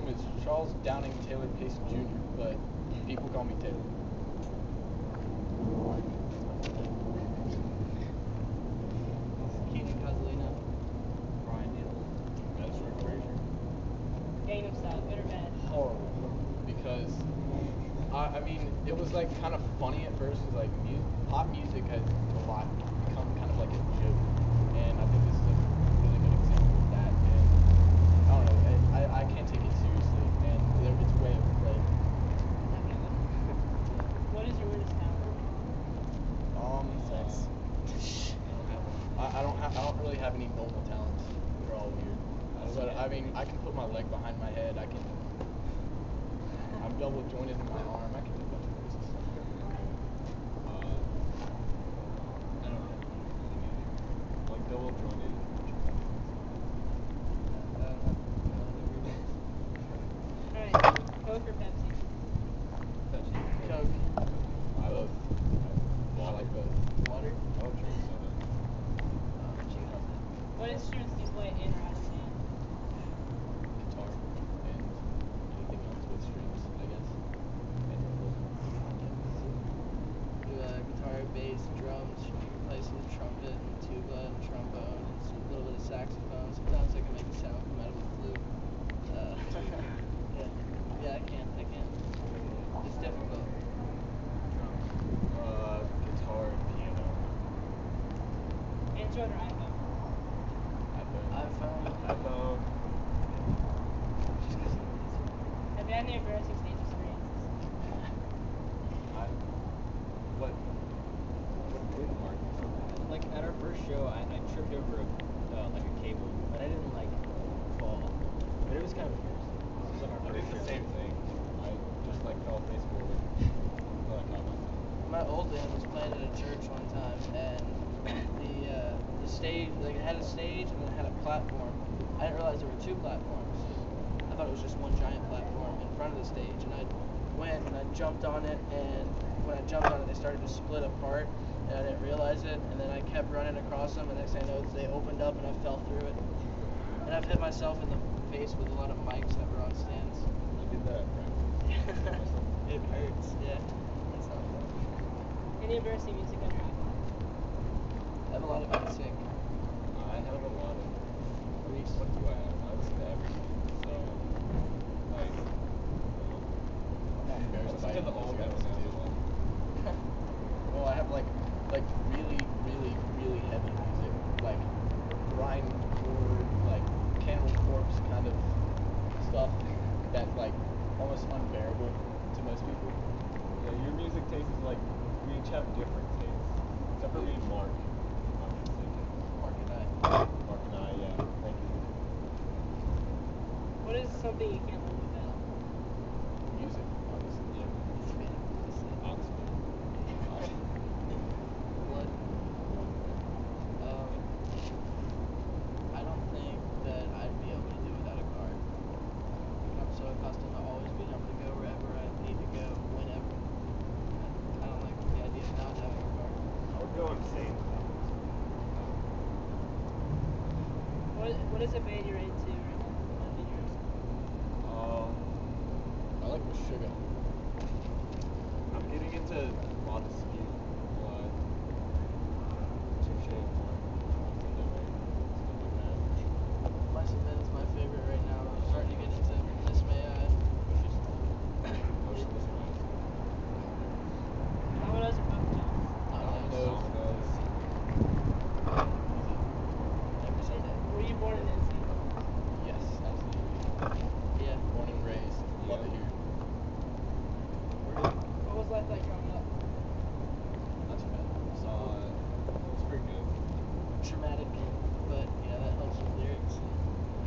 name is Charles Downing Taylor Pace Jr., but people call me Taylor. Keenan Cozzolino. Brian Neal. Ezra Frazier. Gangnam Style, good or bad? Horrible. Because, I mean, it was like kind of funny at first, because like pop music has become kind of like a joke. And I think this is a really good example of that. And I don't know, I can't take it seriously. And it's way overplayed. What is your weirdest talent? Sex. I don't really have any normal talents. They're all weird. But I mean, I can put my leg behind my head. I'm double jointed in my arm. I can do a bunch of crazy stuff. I don't know. Like double jointed. Alright, Coke or Pepsi? Pepsi. Coke. I love. I like both. Water. I would drink soda. Chicken hot What instruments do you play in or out of band? Guitar and anything else with strings, I guess. And guitar, bass, drums. You can play some trumpet and tuba and trombone and a little bit of saxophone. Sometimes I can make a sound come out of a flute. Yeah, I can. It's difficult. Guitar, piano. Android or iPhone? iPhone. Have you had any embarrassing stage experiences? What didn't work? Like at our first show, I tripped over like a cable, but I didn't like fall. But it was kind of embarrassing. This was like our I first did the show. same thing. I just like fell face forward. Until I caught myself. My old band was playing at a church one time, and the stage, like it had a stage and then it had a platform. I didn't realize there were two platforms. I thought it was just one giant platform in front of the stage, and I went and I jumped on it, and when I jumped on it, they started to split apart, and I didn't realize it, and then I kept running across them, and next thing I know, they opened up and I fell through it. And I've hit myself in the face with a lot of mics that were on stands. I did that at practice. It hurts, yeah. That's not fun. Any embarrassing music on your iPhone? I have a lot of NSYNC. I have a lot of. What do I have? I listen to everything. So, like, I'm not embarrassed by listen to the any old music I listen to. Well, I have like really, really, really heavy music, like grindcore, like Cannibal Corpse kind of stuff that's like almost unbearable to most people. Yeah, your music taste is like, we each have different tastes. Except for me and Mark. I'm not mistaken. Mark and I. Mark and I, yeah. Thank you. What is something you can't live without? Music, obviously. Yeah. Oxford. Blood. I don't think that I'd be able to do without a car. I'm so accustomed to always being able to go wherever I need to go, whenever. I don't like the idea of not having a car. I would go insane without it. What is a band you're into right now? One of yours? I like Meshuggah. I'm getting into Modesty, Blood, Touche Amore, stuff like that. Mice and Men is my favorite right now. I'm starting to get into Miss May I, which is Motionless Mind. Dominoes or Papa John's? Dominoes. never said that. Were you born in NC? Yes, absolutely. Yeah. Born and raised. Love it here. What was life like growing up? Not too bad. It's pretty good. Traumatic, but yeah, that helps with lyrics and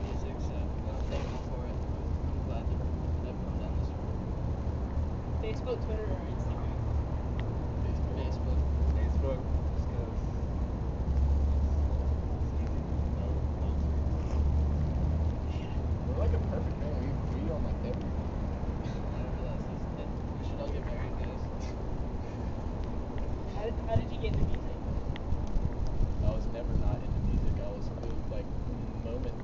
music, so I'm thankful for it. I'm glad that I've come down this road. Facebook, Twitter, or Instagram? Facebook. Facebook, just 'cause it's easy to know nonsense. We're like a perfect man. We agree on like everything. Whatever that says. We should all get married, guys. How did you get into music? I was never not into music. It was like the moment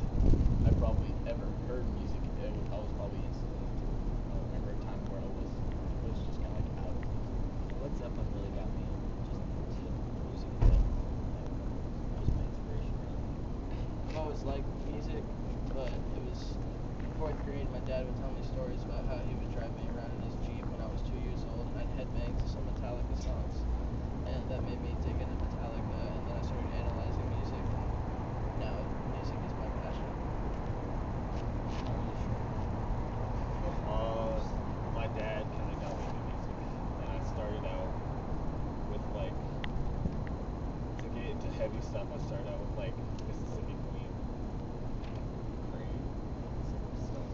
I probably ever heard music, I was probably disliked music, but it was in fourth grade. My dad would tell me stories about how he would drive me around in his Jeep when I was 2 years old, and I'd headbang to some Metallica songs, and that made me dig into Metallica. And then I started analyzing music, and now music is my passion. My dad kind of got me into music, and I started out with like, to get into heavy stuff, I started out with like Mississippi Queen, Cream, some stuff.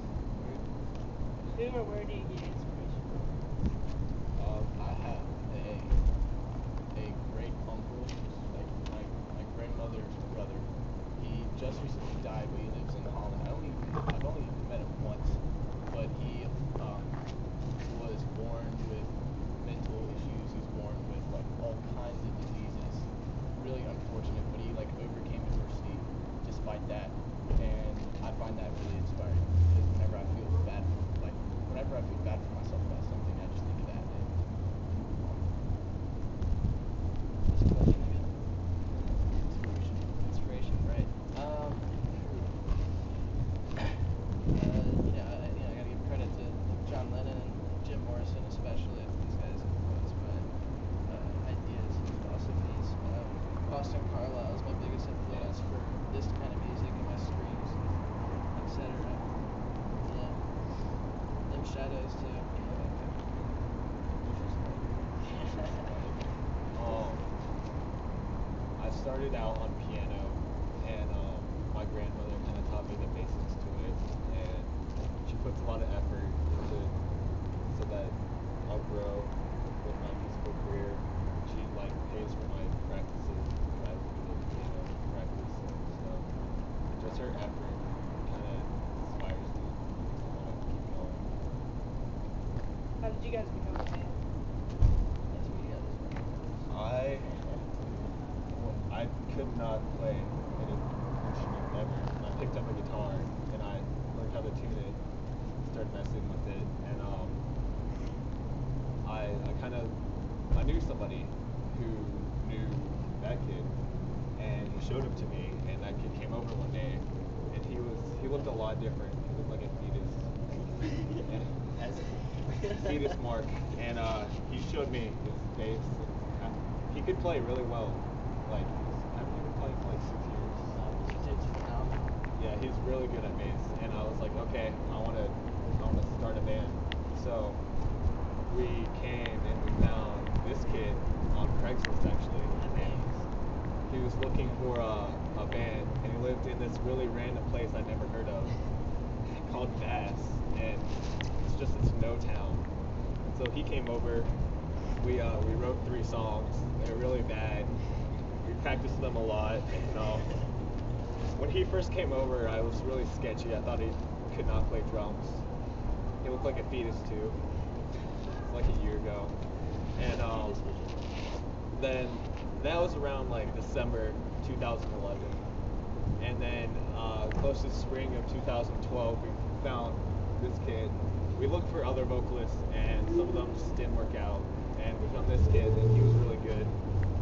Who or where do you get inspiration from? I have a great uncle, like my grandmother's brother. He just recently died, but he lives in Holland. I've only met him once, but he was born with mental issues. He's born with like all kinds of diseases. Really unfortunate, but he like overcame adversity despite that, and I find that really inspiring because whenever I feel bad for myself about something, I just think of that and move on. What's the question again? Inspiration. Inspiration, right? I gotta give credit to John Lennon and Jim Morrison especially. These guys influenced my ideas and philosophies. Boston Carlisle is my biggest influence for this kind of music and my screams, etc. Yeah. Them Shadows too. I started out on piano, and my grandmother kind of taught me the basics to it, and she puts a lot of effort into so that I'll grow with my musical career. She like pays for my practices, when I do the piano practice and stuff. Just her effort kind of inspires me to want to keep going. How did you guys become a band? That's what you guys. I could not play any instrument ever. I picked up a guitar and I learned how to tune it, started messing with it, and I knew somebody who knew that kid, and he showed him to me, and that kid came over one day, and he looked a lot different. He looked like a fetus. Fetus Mark, and he showed me his bass. And he could play really well. Like, I've been playing for like 6 years. It's phenomenal. Yeah, he's really good at bass, and I was like, okay, I want to start a band. So we came and we found this kid on Craigslist actually, and he was looking for a band, and he lived in this really random place I'd never heard of called Bass, and it's no town. And so he came over. We wrote 3 songs. They were really bad. We practiced them a lot, and when he first came over, I was really sketchy. I thought he could not play drums. He looked like a fetus too. Like a year ago, and then that was around like December 2011, and then close to spring of 2012, we found this kid. We looked for other vocalists, and some of them just didn't work out, and we found this kid, and he was really good,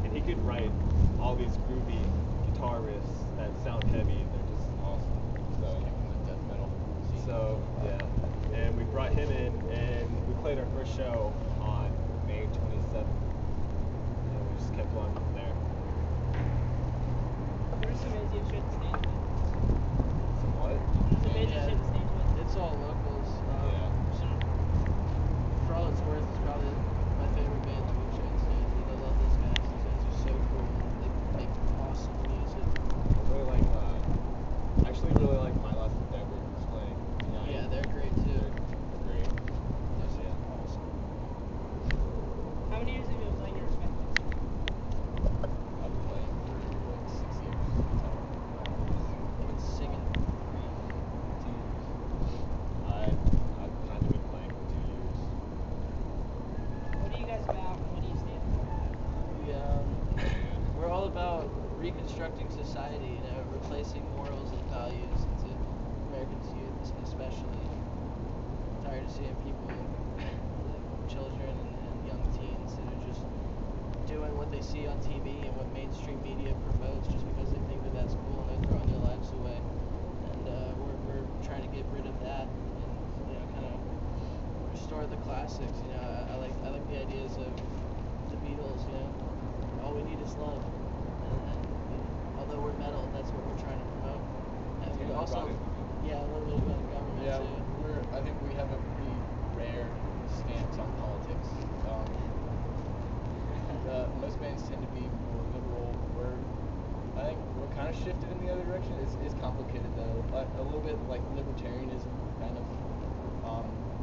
and he could write all these groovy guitar riffs that sound heavy. They're just awesome. Death metal. So yeah, and we brought him in, and we played our first show on May 27th, and we just kept going from there. What are some bands you've shared the stage with? Some what? Some bands you've Yeah. shared the stage with? It's all locals. Yeah. For all it's worth, it's probably my favorite band that we've shared the stage with. I love those guys. These guys are so cool. They make awesome music. I really like, actually really like My Last Endeavor was playing. Yeah, they're great too. They're great. Those Yeah. are awesome. How many years have you been playing your respective instruments? I've been playing for like 6 years. I've been singing for 2 years. I've kind of been playing for 2 years. What are you guys about and what do you stand for? We're all about reconstructing society, replacing morals and values into Americans' youth, especially. I'm tired of seeing people, like children and young teens, that are just doing what they see on TV and what mainstream media promotes just because they think that that's cool, and they're throwing their lives away. basics. You know, I like the ideas of the Beatles. You know, all we need is love. And although we're metal, that's what we're trying to promote. And we Yeah, also, about it. yeah, a little bit about the government Yeah, too. I think we have a pretty rare stance on politics. Most bands tend to be more liberal. I think we're kind of shifted in the other direction. It's complicated though. A little bit like libertarianism, kind of.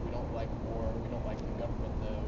We don't like war. We don't like the government though.